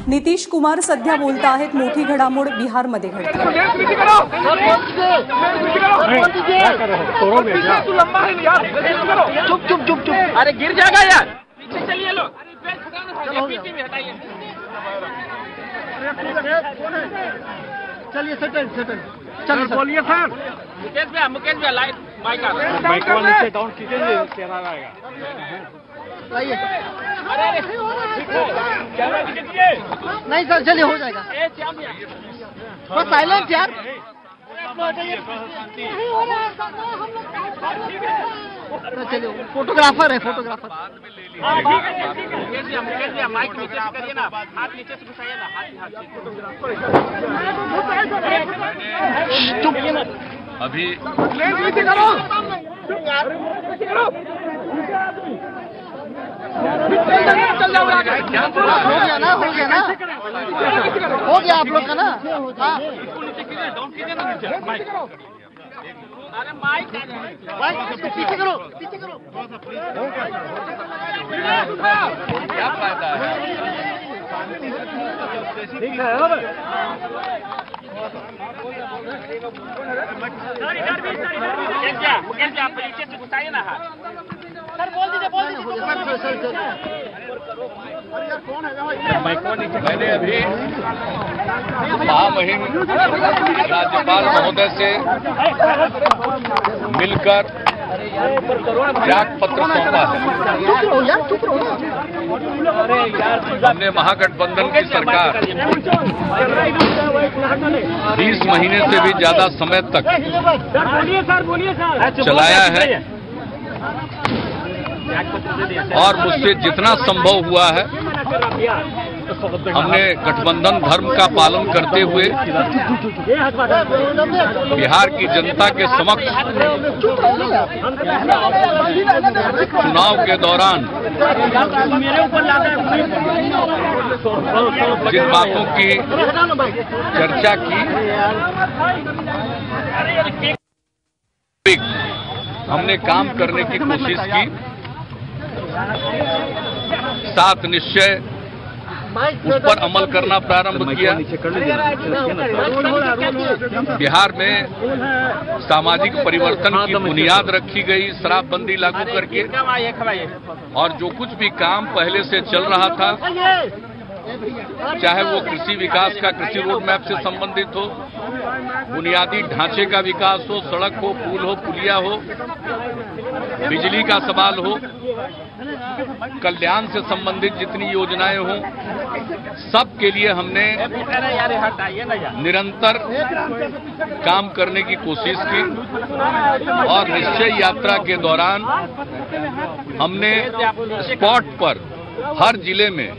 नितीश कुमार सध्या बोलत आहेत, मोठी घडामोड बिहारमध्ये घडते। चुप चुप चुप चुप, अरे गिर जाएगा यार, पीछे चलिए लोग, पीछे भी हटाइए। चलिए सेटल सेटल, चलिए बोलिए सर। मुकेश भैया लाइट माइक नीचे डाउन कीजिए, चेहरा आएगा। लाइए, नहीं सर चलिए हो जाएगा, बस साइलेंट यार। चलिए फोटोग्राफर है, फोटोग्राफर। माइक नीचे से करिए ना, हाथ नीचे से घुसाइए ना, हाथ चुप अभी हो गया ना, हो गया ना, हो गया आप लोग का ना। अरे माइक पीछे करो, पीछे करो। क्या फायदा है? ठीक है मुकेश जी, आप नीचे से घुसाइए ना हाथ। सर बोल दीजिए, बोल दीजिए। मैंने अभी महामहिम राज्यपाल महोदय से मिलकर त्याग पत्र सौंपा है। हमने महागठबंधन की सरकार 20 महीने से भी ज्यादा समय तक चलाया है और मुझसे जितना संभव हुआ है हमने गठबंधन धर्म का पालन करते हुए बिहार की जनता के समक्ष चुनाव के दौरान जिन बातों की चर्चा की हमने काम करने की कोशिश की। 7 निश्चय उस पर अमल करना प्रारंभ किया। बिहार में सामाजिक परिवर्तन की बुनियाद रखी गई शराबबंदी लागू करके, और जो कुछ भी काम पहले से चल रहा था, चाहे वो कृषि विकास का कृषि रोड मैप से संबंधित हो, बुनियादी ढांचे का विकास हो, सड़क हो, पुल हो, पुलिया हो, बिजली का सवाल हो, कल्याण से संबंधित जितनी योजनाएं हों, सब के लिए हमने निरंतर काम करने की कोशिश की। और निश्चय यात्रा के दौरान हमने स्पॉट पर हर जिले में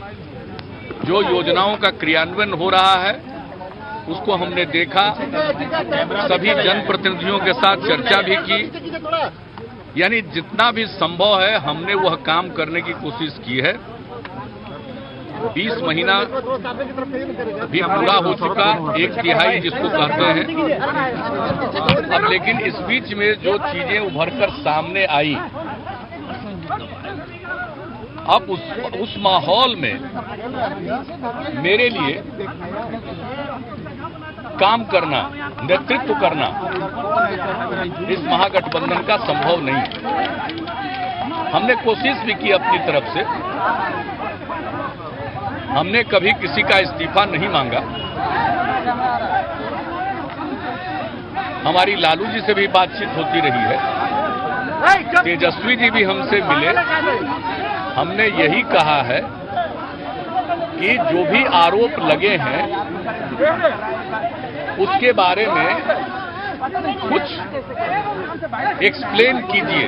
जो योजनाओं का क्रियान्वयन हो रहा है उसको हमने देखा, सभी जनप्रतिनिधियों के साथ चर्चा भी की, यानी जितना भी संभव है हमने वह काम करने की कोशिश की है। 20 महीना भी पूरा हो चुका, 1/3 जिसको कहते हैं। अब लेकिन इस बीच में जो चीजें उभरकर सामने आई, अब उस माहौल में मेरे लिए काम करना, नेतृत्व करना इस महागठबंधन का संभव नहीं। हमने कोशिश भी की अपनी तरफ से, हमने कभी किसी का इस्तीफा नहीं मांगा। हमारी लालू जी से भी बातचीत होती रही है, तेजस्वी जी भी हमसे मिले। हमने यही कहा है कि जो भी आरोप लगे हैं उसके बारे में कुछ एक्सप्लेन कीजिए।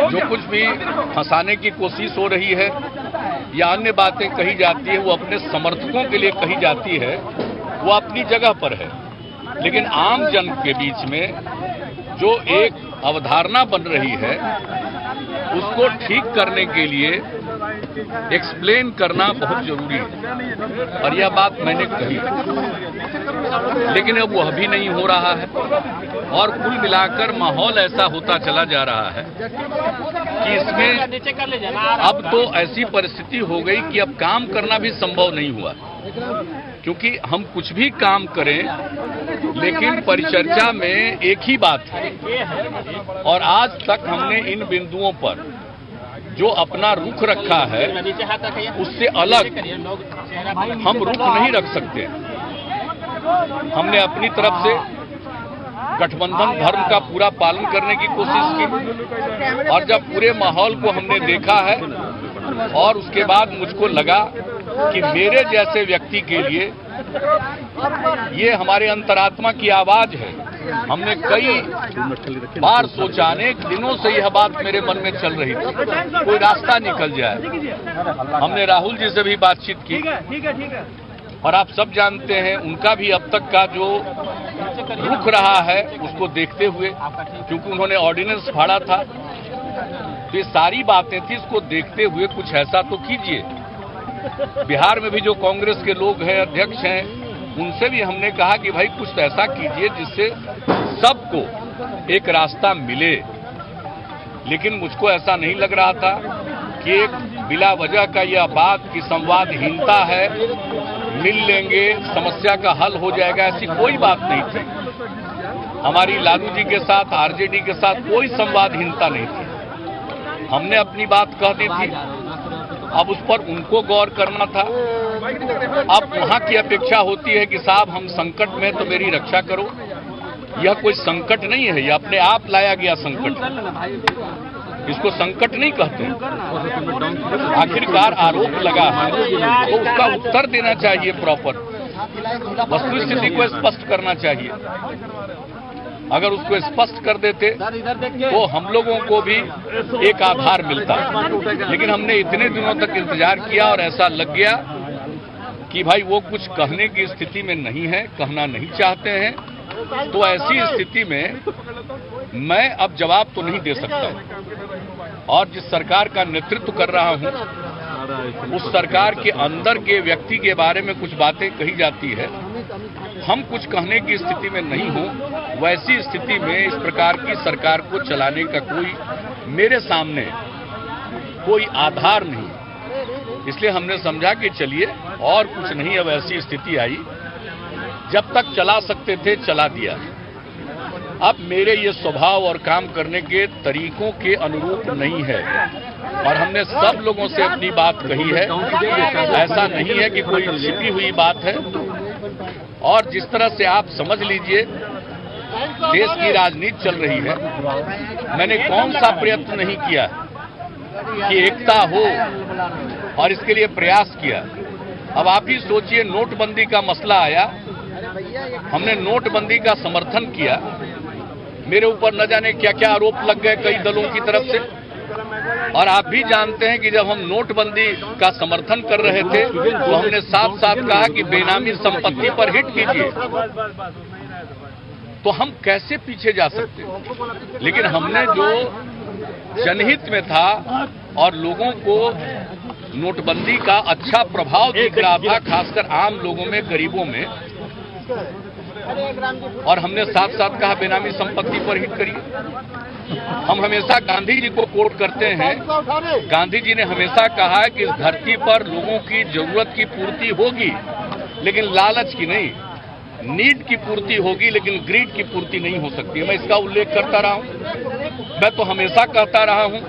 जो कुछ भी फंसाने की कोशिश हो रही है या अन्य बातें कही जाती है वो अपने समर्थकों के लिए कही जाती है, वो अपनी जगह पर है। लेकिन आम जन के बीच में जो एक अवधारणा बन रही है उसको ठीक करने के लिए एक्सप्लेन करना बहुत जरूरी है और यह बात मैंने कही, लेकिन अब वह भी नहीं हो रहा है और कुल मिलाकर माहौल ऐसा होता चला जा रहा है कि इसमें अब तो ऐसी परिस्थिति हो गई कि अब काम करना भी संभव नहीं हुआ, क्योंकि हम कुछ भी काम करें लेकिन परिचर्चा में एक ही बात है और आज तक हमने इन बिंदुओं पर जो अपना रुख रखा है उससे अलग हम रुख नहीं रख सकते। हमने अपनी तरफ से गठबंधन धर्म का पूरा पालन करने की कोशिश की और जब पूरे माहौल को हमने देखा है और उसके बाद मुझको लगा कि मेरे जैसे व्यक्ति के लिए ये हमारे अंतरात्मा की आवाज है। हमने कई बार सोचा, अनेक दिनों से यह बात मेरे मन में चल रही थी, कोई रास्ता निकल जाए। हमने राहुल जी से भी बातचीत की और आप सब जानते हैं उनका भी अब तक का जो रुख रहा है उसको देखते हुए, क्योंकि उन्होंने ऑर्डिनेंस फाड़ा था, तो ये सारी बातें थी, इसको देखते हुए कुछ ऐसा तो कीजिए। बिहार में भी जो कांग्रेस के लोग हैं, अध्यक्ष हैं, उनसे भी हमने कहा कि भाई कुछ ऐसा कीजिए जिससे सबको एक रास्ता मिले, लेकिन मुझको ऐसा नहीं लग रहा था कि एक बिला वजह का यह बात कि संवादहीनता है, मिल लेंगे समस्या का हल हो जाएगा, ऐसी कोई बात नहीं थी। हमारी लालू जी के साथ, आरजेडी के साथ कोई संवादहीनता नहीं थी। हमने अपनी बात कह दी थी, अब उस पर उनको गौर करना था। अब वहां की अपेक्षा होती है कि साहब हम संकट में तो मेरी रक्षा करो। यह कोई संकट नहीं है, यह अपने आप लाया गया संकट, इसको संकट नहीं कहते। आखिरकार आरोप लगा है तो उसका उत्तर देना चाहिए, प्रॉपर वस्तुस्थिति को स्पष्ट करना चाहिए। अगर उसको स्पष्ट कर देते तो हम लोगों को भी एक आधार मिलता, लेकिन हमने इतने दिनों तक इंतजार किया और ऐसा लग गया कि भाई वो कुछ कहने की स्थिति में नहीं है, कहना नहीं चाहते हैं। तो ऐसी स्थिति में मैं अब जवाब तो नहीं दे सकता और जिस सरकार का नेतृत्व कर रहा हूं उस सरकार के अंदर के व्यक्ति के बारे में कुछ बातें कही जाती है, हम कुछ कहने की स्थिति में नहीं हो। वैसी स्थिति में इस प्रकार की सरकार को चलाने का कोई मेरे सामने कोई आधार नहीं, इसलिए हमने समझा कि चलिए और कुछ नहीं, अब ऐसी स्थिति आई, जब तक चला सकते थे चला दिया। अब मेरे ये स्वभाव और काम करने के तरीकों के अनुरूप नहीं है और हमने सब लोगों से अपनी बात कही है। ऐसा नहीं है कि कोई छिपी हुई बात है और जिस तरह से आप समझ लीजिए देश की राजनीति चल रही है, मैंने कौन सा प्रयत्न नहीं किया कि एकता हो और इसके लिए प्रयास किया। अब आप ही सोचिए, नोटबंदी का मसला आया, हमने नोटबंदी का समर्थन किया, मेरे ऊपर न जाने क्या क्या आरोप लग गए कई दलों की तरफ से। और आप भी जानते हैं कि जब हम नोटबंदी का समर्थन कर रहे थे तो हमने साथ साथ कहा कि बेनामी संपत्ति पर हिट कीजिए, तो हम कैसे पीछे जा सकते। लेकिन हमने जो जनहित में था और लोगों को नोटबंदी का अच्छा प्रभाव दिख रहा था, खासकर आम लोगों में, गरीबों में, और हमने साथ साथ कहा बेनामी संपत्ति पर हिट करिए। हम हमेशा गांधी जी को कोट करते हैं, गांधी जी ने हमेशा कहा है कि इस धरती पर लोगों की जरूरत की पूर्ति होगी लेकिन लालच की नहीं, नीड की पूर्ति होगी लेकिन ग्रीड की पूर्ति नहीं हो सकती। मैं इसका उल्लेख करता रहा हूं। मैं तो हमेशा कहता रहा हूं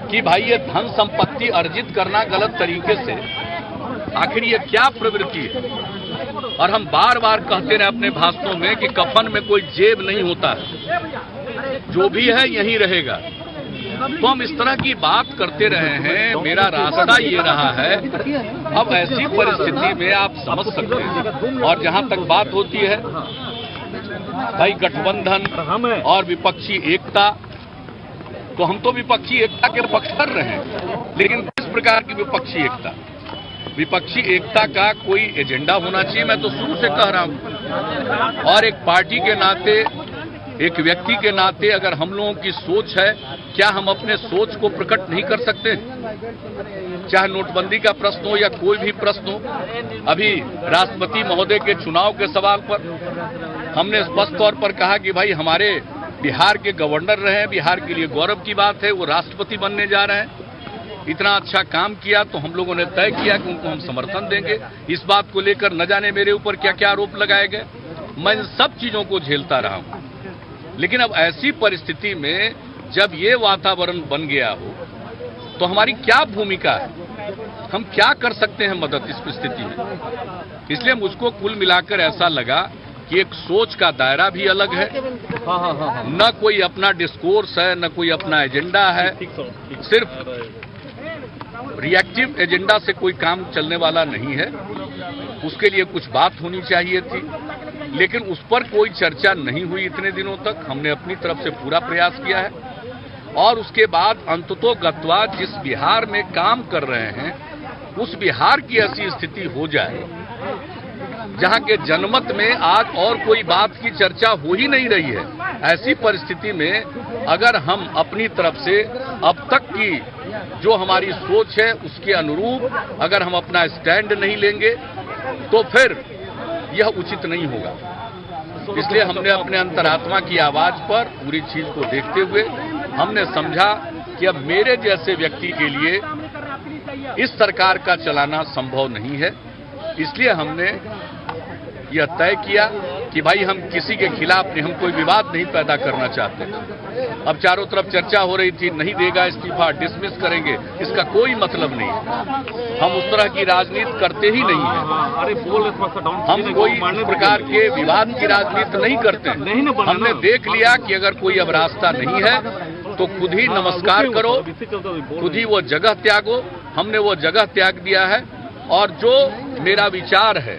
कि भाई ये धन संपत्ति अर्जित करना गलत तरीके से, आखिर ये क्या प्रवृत्ति है। और हम बार बार कहते रहे अपने भाषणों में कि कफन में कोई जेब नहीं होता है, जो भी है यहीं रहेगा। तो हम इस तरह की बात करते रहे हैं, मेरा रास्ता ये रहा है। अब ऐसी परिस्थिति में आप समझ सकते हैं। और जहां तक बात होती है भाई गठबंधन और विपक्षी एकता, तो हम तो विपक्षी एकता के पक्षधर रहे हैं, लेकिन किस प्रकार की विपक्षी एकता? विपक्षी एकता का कोई एजेंडा होना चाहिए, मैं तो शुरू से कह रहा हूं। और एक पार्टी के नाते एक व्यक्ति के नाते अगर हम लोगों की सोच है, क्या हम अपने सोच को प्रकट नहीं कर सकते? चाहे नोटबंदी का प्रश्न हो या कोई भी प्रश्न हो। अभी राष्ट्रपति महोदय के चुनाव के सवाल पर हमने स्पष्ट तौर पर कहा कि भाई हमारे बिहार के गवर्नर रहे हैं, बिहार के लिए गौरव की बात है, वो राष्ट्रपति बनने जा रहे हैं। इतना अच्छा काम किया तो हम लोगों ने तय किया कि उनको हम समर्थन देंगे। इस बात को लेकर न जाने मेरे ऊपर क्या क्या आरोप लगाए गए। मैं इन सब चीजों को झेलता रहा हूं, लेकिन अब ऐसी परिस्थिति में जब ये वातावरण बन गया हो तो हमारी क्या भूमिका है, हम क्या कर सकते हैं मदद इस स्थिति में। इसलिए मुझको कुल मिलाकर ऐसा लगा कि एक सोच का दायरा भी अलग है, न कोई अपना डिस्कोर्स है, न कोई अपना एजेंडा है। सिर्फ रिएक्टिव एजेंडा से कोई काम चलने वाला नहीं है। उसके लिए कुछ बात होनी चाहिए थी, लेकिन उस पर कोई चर्चा नहीं हुई इतने दिनों तक। हमने अपनी तरफ से पूरा प्रयास किया है और उसके बाद अंततोगत्वा जिस बिहार में काम कर रहे हैं उस बिहार की ऐसी स्थिति हो जाए जहां के जनमत में आज और कोई बात की चर्चा हो ही नहीं रही है। ऐसी परिस्थिति में अगर हम अपनी तरफ से अब तक की जो हमारी सोच है उसके अनुरूप अगर हम अपना स्टैंड नहीं लेंगे तो फिर यह उचित नहीं होगा। इसलिए हमने अपने अंतरात्मा की आवाज पर पूरी चीज को देखते हुए हमने समझा कि अब मेरे जैसे व्यक्ति के लिए इस सरकार का चलाना संभव नहीं है। इसलिए हमने यह तय किया कि भाई हम किसी के खिलाफ नहीं, हम कोई विवाद नहीं पैदा करना चाहते। अब चारों तरफ चर्चा हो रही थी, नहीं देगा इस्तीफा, डिसमिस करेंगे, इसका कोई मतलब नहीं है। हम उस तरह की राजनीति करते ही नहीं है। हम कोई इस प्रकार के विवाद की राजनीति नहीं करते हैं। हमने देख लिया कि अगर कोई अब रास्ता नहीं है तो खुद ही नमस्कार करो, खुद ही वो जगह त्यागो। हमने वो जगह त्याग दिया है और जो मेरा विचार है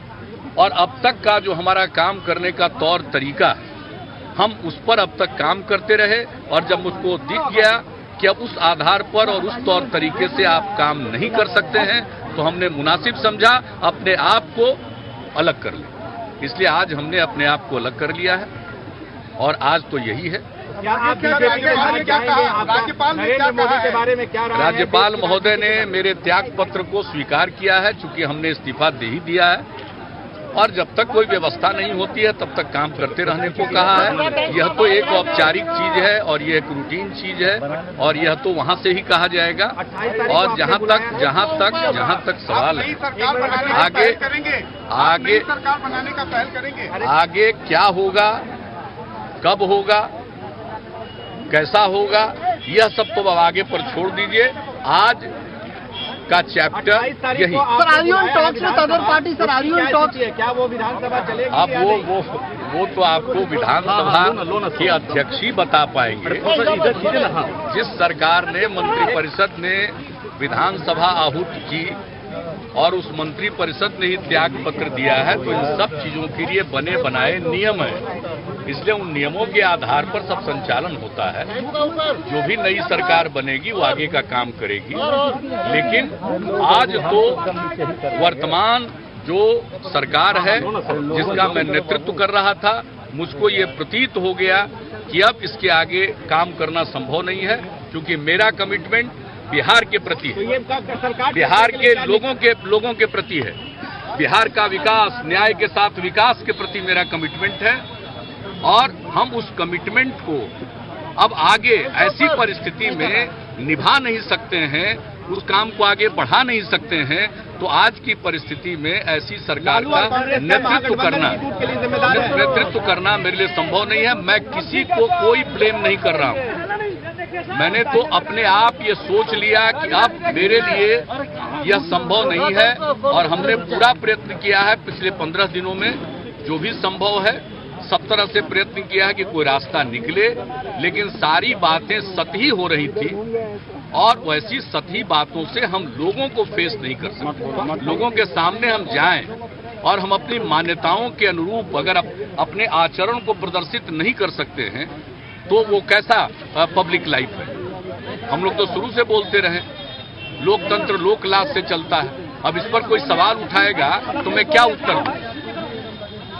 और अब तक का जो हमारा काम करने का तौर तरीका है, हम उस पर अब तक काम करते रहे। और जब मुझको दिख गया कि अब उस आधार पर और उस तौर तरीके से आप काम नहीं कर सकते हैं तो हमने मुनासिब समझा अपने आप को अलग कर ले। इसलिए आज हमने अपने आप को अलग कर लिया है और आज तो यही है। राज्यपाल महोदय ने मेरे त्याग पत्र को स्वीकार किया है, चूंकि हमने इस्तीफा दे ही दिया है और जब तक कोई व्यवस्था नहीं होती है तब तक काम करते रहने को कहा है। यह तो एक औपचारिक चीज है और यह एक रूटीन चीज है और यह तो वहां से ही कहा जाएगा। और जहां तक सवाल है आगे क्या होगा, कब होगा, कैसा होगा, यह सब तो अब आगे पर छोड़ दीजिए। आज का चैप्टर यही। Sir Aryan talks with other party, sir Aryan talks क्या वो विधानसभा चलेगी? अब वो तो आपको विधानसभा के अध्यक्ष ही बता पाएंगे। जिस सरकार ने मंत्रिपरिषद ने विधानसभा आहूत की और उस मंत्री परिषद ने ही त्याग पत्र दिया है तो इन सब चीजों के लिए बने बनाए नियम है। इसलिए उन नियमों के आधार पर सब संचालन होता है। जो भी नई सरकार बनेगी वो आगे का काम करेगी। लेकिन आज तो वर्तमान जो सरकार है जिसका मैं नेतृत्व कर रहा था, मुझको ये प्रतीत हो गया कि अब इसके आगे काम करना संभव नहीं है, क्योंकि मेरा कमिटमेंट बिहार के प्रति है, बिहार के लोगों के प्रति है। बिहार का विकास, न्याय के साथ विकास के प्रति मेरा कमिटमेंट है और हम उस कमिटमेंट को अब आगे ऐसी परिस्थिति में निभा नहीं सकते हैं, उस काम को आगे बढ़ा नहीं सकते हैं। तो आज की परिस्थिति में ऐसी सरकार का नेतृत्व करना मेरे लिए संभव नहीं है। मैं किसी को कोई ब्लेम नहीं कर रहा हूं। मैंने तो अपने आप ये सोच लिया कि अब मेरे लिए यह संभव नहीं है और हमने पूरा प्रयत्न किया है पिछले 15 दिनों में, जो भी संभव है सब तरह से प्रयत्न किया है कि कोई रास्ता निकले। लेकिन सारी बातें सतही हो रही थी और वैसी सतही बातों से हम लोगों को फेस नहीं कर सकते। लोगों के सामने हम जाएं और हम अपनी मान्यताओं के अनुरूप अगर अपने आचरण को प्रदर्शित नहीं कर सकते हैं तो वो कैसा पब्लिक लाइफ है। हम लोग तो शुरू से बोलते रहे लोकतंत्र लोकलाज से चलता है। अब इस पर कोई सवाल उठाएगा तो मैं क्या उत्तर दूं?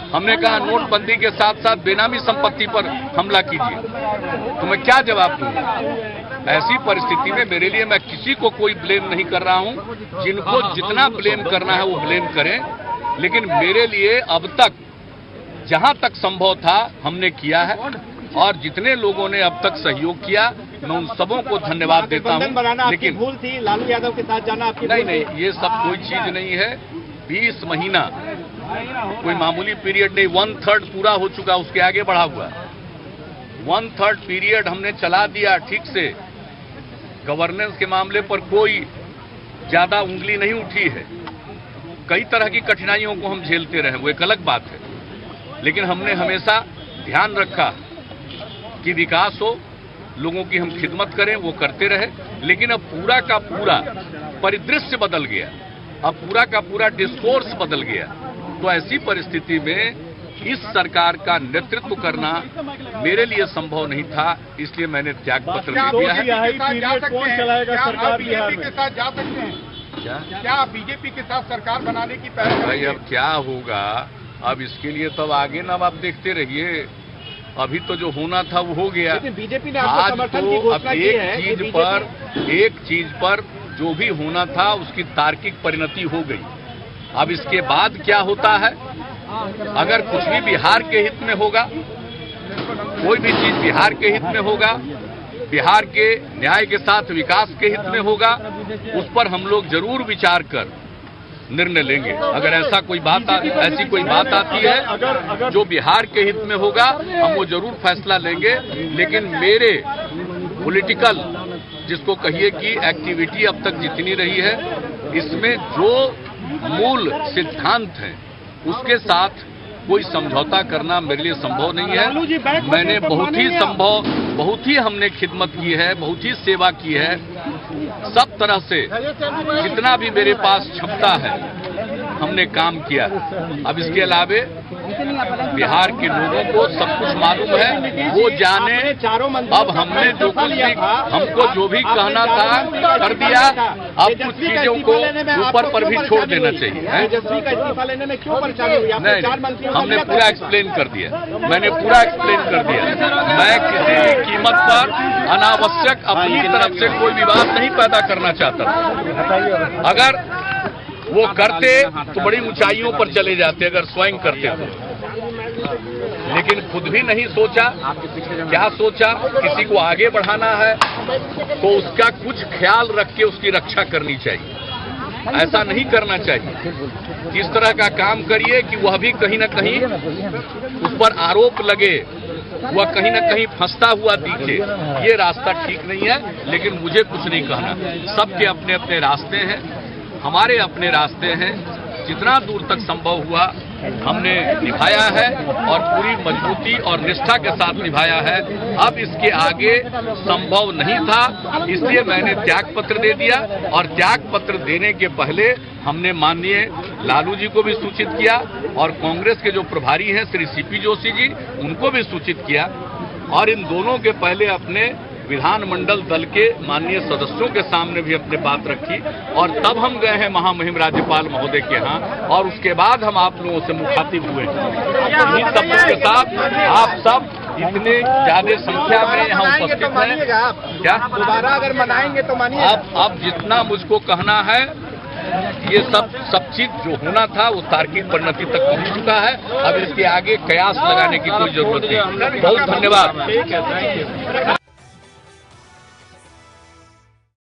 हमने कहा नोटबंदी के साथ साथ बेनामी संपत्ति पर हमला कीजिए, तो मैं क्या जवाब दूंगा? ऐसी परिस्थिति में मेरे लिए, मैं किसी को कोई ब्लेम नहीं कर रहा हूं, जिनको जितना ब्लेम करना है वो ब्लेम करें, लेकिन मेरे लिए अब तक जहां तक संभव था हमने किया है, और जितने लोगों ने अब तक सहयोग किया मैं उन सबों को धन्यवाद देता हूं। लेकिन भूल थी लालू यादव के साथ जाना आपकी? नहीं, ये सब कोई चीज नहीं है। 20 महीना कोई मामूली पीरियड नहीं, 1/3 पूरा हो चुका, उसके आगे बढ़ा हुआ 1/3 पीरियड हमने चला दिया ठीक से। गवर्नेंस के मामले पर कोई ज्यादा उंगली नहीं उठी है। कई तरह की कठिनाइयों को हम झेलते रहे, वो एक अलग बात है, लेकिन हमने हमेशा ध्यान रखा कि विकास हो, लोगों की हम खिदमत करें, वो करते रहे। लेकिन अब पूरा का पूरा परिदृश्य बदल गया, अब पूरा का पूरा डिस्कोर्स बदल गया। तो ऐसी परिस्थिति में इस सरकार का नेतृत्व करना मेरे लिए संभव नहीं था, इसलिए मैंने त्यागपत्र दे दिया है। कौन चलाएगा सरकार बिहार में? के साथ जा सकते हैं क्या बीजेपी के साथ सरकार बनाने की पहल? भाई अब क्या होगा, अब इसके लिए तो आगे ना आप देखते रहिए। अभी तो जो होना था वो हो गया। बीजेपी ने आज तो अब एक चीज पर जो भी होना था उसकी तार्किक परिणति हो गई। अब इसके बाद क्या होता है, अगर कुछ भी बिहार के हित में होगा, कोई भी चीज बिहार के हित में होगा, बिहार के न्याय के साथ विकास के हित में होगा, उस पर हम लोग जरूर विचार कर निर्णय लेंगे। अगर ऐसी कोई बात आती है जो बिहार के हित में होगा, हम वो जरूर फैसला लेंगे। लेकिन मेरे पॉलिटिकल, जिसको कहिए कि एक्टिविटी अब तक जितनी रही है, इसमें जो मूल सिद्धांत हैं उसके साथ कोई समझौता करना मेरे लिए संभव नहीं है। मैंने बहुत ही हमने खिदमत की है, बहुत ही सेवा की है, सब तरह से जितना भी मेरे पास क्षमता है हमने काम किया। अब इसके अलावे बिहार के लोगों को सब कुछ मालूम है, वो जाने। अब हमने जो कुछ भी, हमको जो भी कहना था कर दिया। अब कुछ चीजों को ऊपर पर भी छोड़ देना चाहिए। तेजस्वी का इस्तीफा लेने में क्यों परेशानी हुई? नहीं, हमने पूरा एक्सप्लेन कर दिया, मैंने पूरा एक्सप्लेन कर दिया। मैं किसी भी कीमत पर अनावश्यक अपनी तरफ से कोई विवाद नहीं पैदा करना चाहता था। अगर वो करते तो बड़ी ऊंचाइयों पर चले जाते, अगर स्वयं करते तो। लेकिन खुद भी नहीं सोचा, क्या सोचा, किसी को आगे बढ़ाना है तो उसका कुछ ख्याल रख के उसकी रक्षा करनी चाहिए। ऐसा नहीं करना चाहिए। किस तरह का काम करिए कि वह भी कहीं न कहीं उस पर आरोप लगे, वह कहीं न कहीं फंसता हुआ दिखे। ये रास्ता ठीक नहीं है, लेकिन मुझे कुछ नहीं कहना। सबके अपने अपने रास्ते हैं, हमारे अपने रास्ते हैं। जितना दूर तक संभव हुआ हमने निभाया है, और पूरी मजबूती और निष्ठा के साथ निभाया है। अब इसके आगे संभव नहीं था, इसलिए मैंने त्यागपत्र दे दिया। और त्यागपत्र देने के पहले हमने माननीय लालू जी को भी सूचित किया, और कांग्रेस के जो प्रभारी हैं श्री सीपी जोशी जी, उनको भी सूचित किया, और इन दोनों के पहले अपने विधानमंडल दल के माननीय सदस्यों के सामने भी अपने बात रखी। और तब हम गए हैं महामहिम राज्यपाल महोदय के यहाँ, और उसके बाद हम आप लोगों से मुखातिब हुए। इन्हीं शब्दों के साथ आप सब इतने ज्यादा संख्या में यहाँ उपस्थित हैं। क्या दोबारा अगर मनाएंगे तो मानिए? अब जितना मुझको कहना है, ये सब चीज जो होना था वो तार्किक परिणति तक पहुंच चुका है। अब इसके आगे कयास लगाने की कोई जरूरत नहीं। बहुत धन्यवाद।